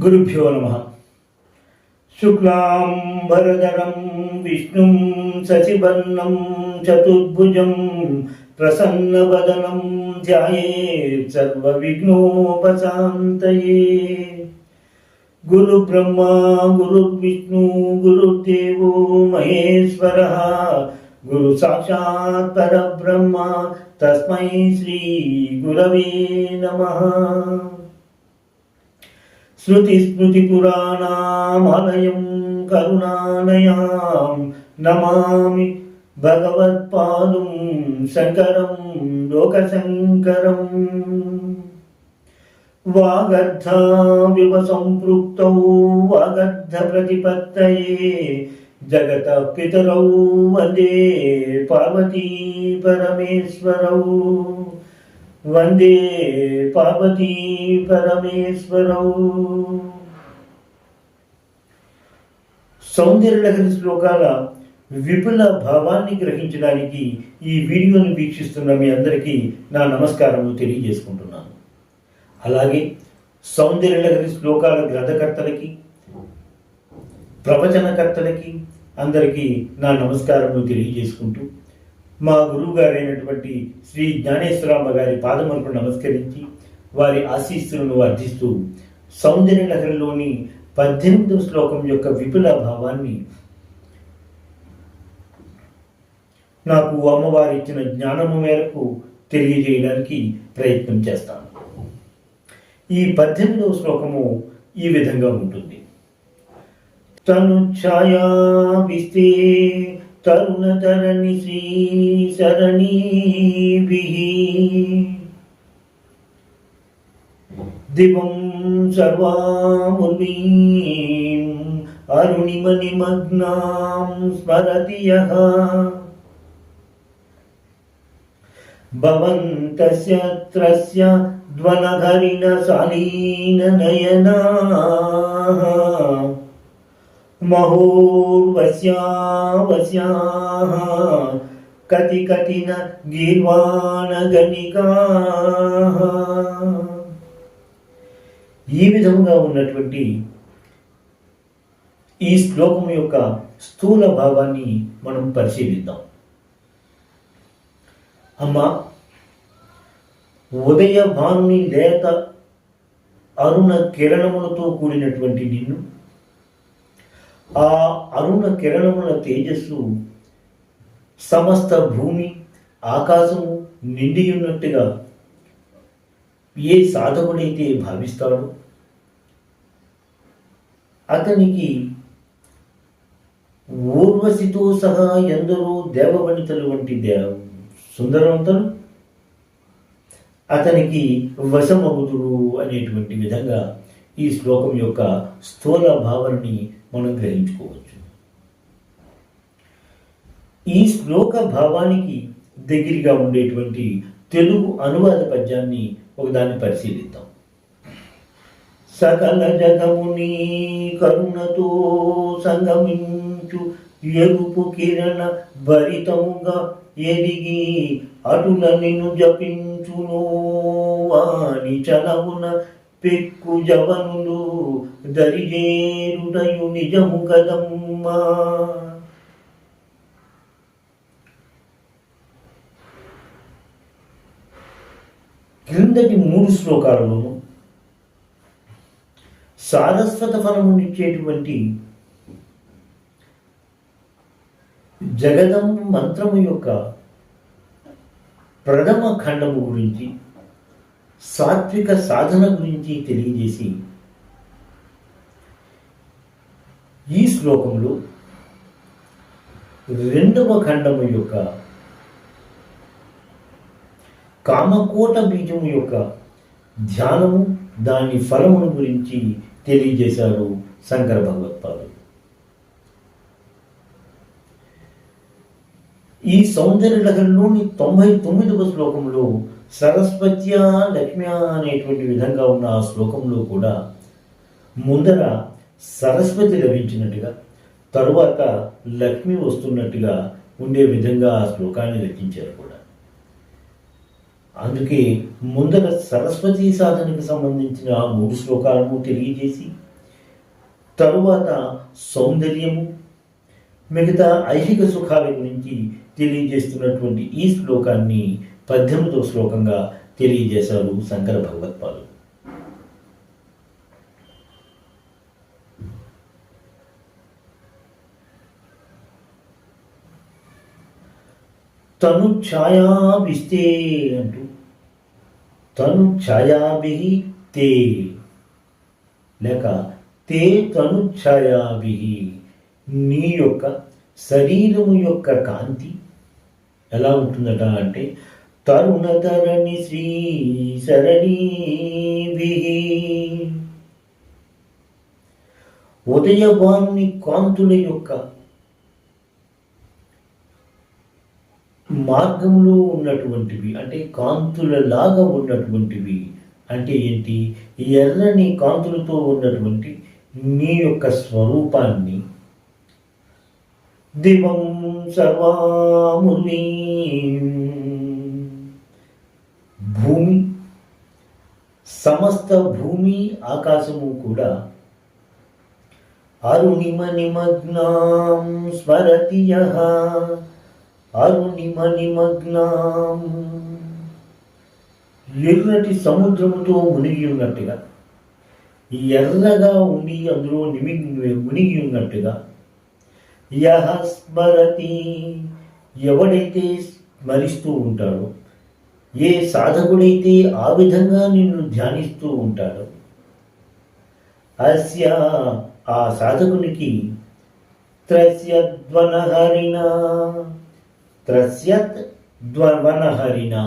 గురుభ్యో నమః. శుక్లాంబరధరం విష్ణుం శశివర్ణం చతుర్భుజం ప్రసన్నవదనం ధ్యాయేత్ సర్వవిఘ్నోపశాంతయే. గురు బ్రహ్మా గురు విష్ణు గురుదేవో మహేశ్వరః గురు సాక్షాత్ పరబ్రహ్మ తస్మై శ్రీ గురవే నమః. శృతి స్మృతి పురాణామాలయం కరుణాలయాం నమామి భగవత్పాదం శంకరం లోకశంకరం. వాగర్ధావివ సంపృక్తౌ వాగర్ధ ప్రతిపత్తయే జగత పితరౌ వందే పార్వతీ పరమేశ్వరౌ. వందే పార్వతీ పరమేశ్వరౌ. సౌందర్యలహరి శ్లోకాల విపుల భావాన్ని గ్రహించడానికి ఈ వీడియోను వీక్షిస్తున్న మీ అందరికీ నా నమస్కారము తెలియజేసుకుంటున్నాను. అలాగే సౌందర్యలహరి శ్లోకాల గ్రంథకర్తలకి ప్రవచనకర్తలకి అందరికీ నా నమస్కారము తెలియజేసుకుంటూ మా గురువు గారైనటువంటి శ్రీ జ్ఞానేశ్వరమ్మ గారి పాదములకు నమస్కరించి వారి ఆశీస్సులను వర్ధిస్తూ సౌందర్యలహరిలోని 18వ శ్లోకం యొక్క విపుల భావాన్ని నాకు అమ్మవారి ఇచ్చిన జ్ఞానము మేరకు తెలియజేయడానికి ప్రయత్నం చేస్తాను. ఈ 18వ శ్లోకము ఈ విధంగా ఉంటుంది. తను ఛాయా విస్తే తరుణతరణి శ్రీ శరణీభిః దివం సర్వాముర్వీం అరుణిమనిమగ్నాం స్మరతి యః భవంతస్య త్రస్య ధ్వనఘరిణ శాలీన నయనాః మహోర్వశ్యావశ్యాః కటి కఠిన గీర్వాణగణికాః. ఈ విధంగా ఉన్నటువంటి ఈ శ్లోకం యొక్క స్థూల భావాన్ని మనం పరిశీలిద్దాం. అమ్మా, ఉదయ భానుని లేత అరుణ కిరణములతో కూడినటువంటి నిన్ను, ఆ అరుణ కిరణముల తేజస్సు సమస్త భూమి ఆకాశము నిండి ఉన్నట్టుగా ఏ సాధకుడైతే భావిస్తాడో అతనికి ఊర్వశితో సహా ఎందరో దేవవనితలు వంటి సుందరవంతులు అతనికి వశమగుతుడు అనేటువంటి విధంగా ఈ శ్లోకం యొక్క స్థూల భావనని మనం గ్రహించుకోవచ్చు. ఈ శ్లోక భావానికి దగ్గరగా ఉండేటువంటి తెలుగు అనువాద పద్యాన్ని ఒకదాన్ని పరిశీలిద్దాం. సకల జగముని కరుణతో సంగమించు ఎరుపు కిరణ భరితముగా ఎదిగి అటుల నిన్ను జపించును వాని చలవున పెక్కు జవనులు దరిజేరుటయు నిజము కదమ్మా. క్రిందటి 3 శ్లోకాలలోనూ సారస్వత ఫలమునిచ్చేటువంటి జగదంబ మంత్రము యొక్క ప్రథమ ఖండము గురించి, సాత్విక సాధన గురించి తెలియజేసి ఈ శ్లోకంలో 2వ ఖండము యొక్క కామకోట బీజము యొక్క ధ్యానము, దాని ఫలమును గురించి తెలియజేశారు శంకర భగవత్పాదులు. ఈ సౌందర్యలహరిలోని 99వ శ్లోకంలో సరస్వత్యా లక్ష్మ్యా అనేటువంటి విధంగా ఉన్న ఆ శ్లోకంలో కూడా ముందర సరస్వతి లభించినట్టుగా, తరువాత లక్ష్మి వస్తున్నట్టుగా ఉండే విధంగా ఆ శ్లోకాన్ని రచించారు కూడా. అందుకే ముందర సరస్వతీ సాధనకు సంబంధించిన 3 శ్లోకాలను తెలియజేసి తరువాత సౌందర్యము, మిగతా ఐహిక సుఖాల గురించి తెలియజేస్తున్నటువంటి ఈ శ్లోకాన్ని 18వ శ్లోకంగా తెలియజేశారు శంకర భగవత్పాదులు. తను ఛాయాభిస్తే అంటూ తను ఛాయాభిహి తే లేక తే తను ఛాయాభిహి, నీ యొక్క శరీరము యొక్క కాంతి ఎలా ఉంటుందట అంటే తరుణ తరణి శ్రీ సరణీభిహి, ఉదయవాణి కాంతుల యొక్క మార్గంలో ఉన్నటువంటివి, అంటే కాంతులలాగా ఉన్నటువంటివి అంటే ఏంటి? ఎర్రని కాంతులతో ఉన్నటువంటి నీ యొక్క స్వరూపాన్ని దివం సర్వాముని, భూమి, సమస్త భూమి ఆకాశము కూడా అరుణిమ నిమగ్నాం స్మరతి యః, అరుణిమ నిమగ్నాం, ఎర్రటి సముద్రముతో మునిగి ఉన్నట్టుగా, ఎర్రగా ఉండి అందులో మునిగి ఉన్నట్టుగా, యః స్మరతి, ఎవడైతే స్మరిస్తూ ఉంటాడో, ఏ సాధకుడైతే ఆ విధంగా నిన్ను ధ్యానిస్తూ ఉంటాడో, అస్య, ఆ సాధకునికి త్రస్యద్వనహరిణా, త్రస్యత్ ద్వనహరిణా,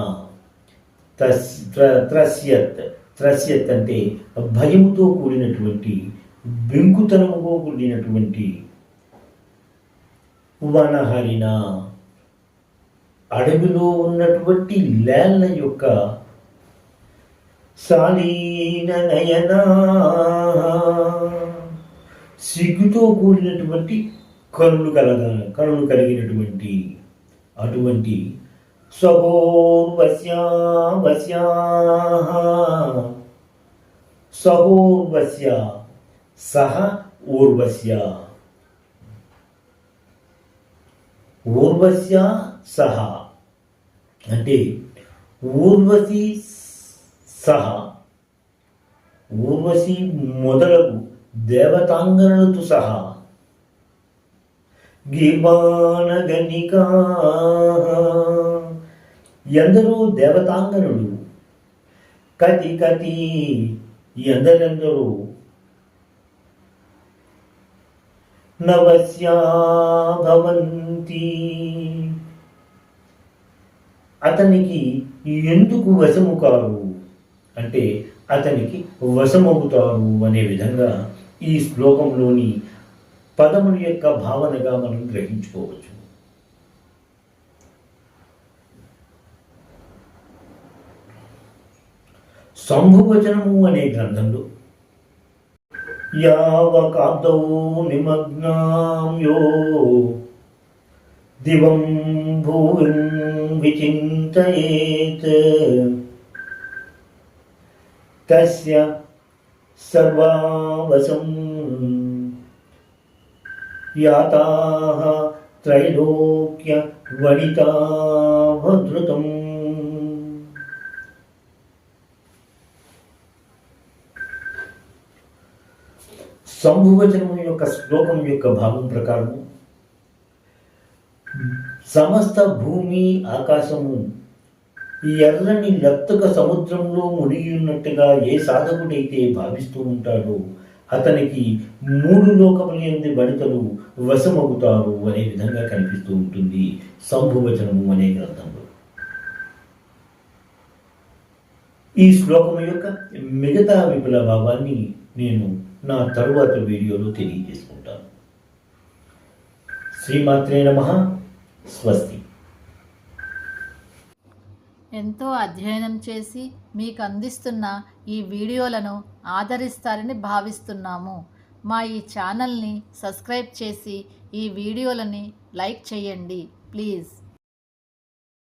త్రస్యత్ అంటే భయముతో కూడినటువంటి, బెంకుతనముతో కూడినటువంటి, వనహరిణ అడవిలో ఉన్నటువంటి లేళ్ల యొక్క శాలీన నయన, సిగ్గుతో కూడినటువంటి కనులు కలిగినటువంటి అటువంటి సహోర్వస్యా సహ ఊర్వశ్య, ఊర్వశ్య సహ అంటే ఊర్వశి సహ, ఊర్వశి మొదలగు దేవతాంగనలతో సహా, గీర్వాణగణికా, ఎందరో దేవతాంగనులు, కతి కతి ఎందరెందరో, నవస్యా భవంతి, అతనికి ఎందుకు వశము కారు అంటే అతనికి వశమవుతారు అనే విధంగా ఈ శ్లోకంలోని పదముల యొక్క భావనగా మనం గ్రహించుకోవచ్చు. శంభువచనము అనే గ్రంథంలో యావకాబ్దౌ నిమగ్నాం యో దివం భూమిం విచింతయేత్ తస్య సర్వావసం యాతాః త్రైలోక్య వనితా భద్రుతం. శంభువచనం యొక్క శ్లోకం యొక్క భావం ప్రకారం సమస్త భూమి ఆకాశము ఈ ఎర్రని లత్తక సముద్రంలో మునిగి ఉన్నట్టుగా ఏ సాధకుడైతే భావిస్తూ ఉంటాడో అతనికి 3 లోకముల యందు వనితలు వశమవుతారు అనే విధంగా కనిపిస్తూ ఉంటుంది శంభువచనము అనే గ్రంథంలో. ఈ శ్లోకము యొక్క మిగతా విపుల భావాన్ని నేను నా తరువాత వీడియోలో తెలియజేసుకుంటాను. శ్రీమాత్రే నమః. స్వస్తి. ఎంతో అధ్యయనం చేసి మీకు అందిస్తున్న ఈ వీడియోలను ఆదరిస్తారని భావిస్తున్నాము. మా ఈ ఛానల్ని సబ్స్క్రైబ్ చేసి ఈ వీడియోలని లైక్ చేయండి ప్లీజ్.